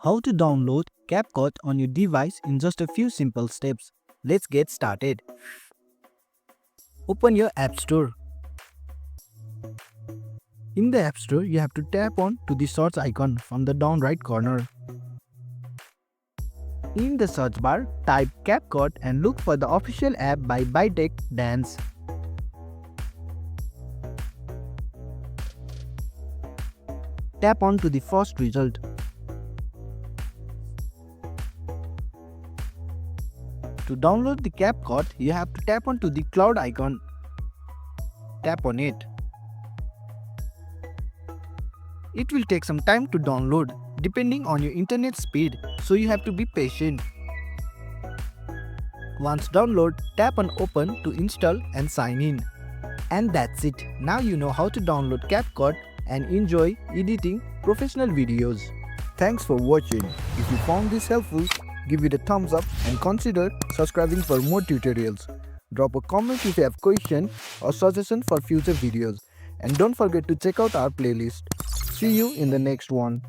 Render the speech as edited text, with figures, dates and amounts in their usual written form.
How to download CapCut on your device in just a few simple steps. Let's get started. Open your App Store. In the App Store, you have to tap on to the search icon from the down right corner. In the search bar, type CapCut and look for the official app by Bytech Dance. Tap on to the first result. To download the CapCut, you have to tap onto the cloud icon. Tap on it. It will take some time to download depending on your internet speed, so you have to be patient. Once download, tap on open to install and sign in. And that's it. Now you know how to download CapCut and enjoy editing professional videos. Thanks for watching. If you found this helpful, give it a thumbs up and consider subscribing for more tutorials. Drop a comment if you have question or suggestion for future videos. And don't forget to check out our playlist. See you in the next one.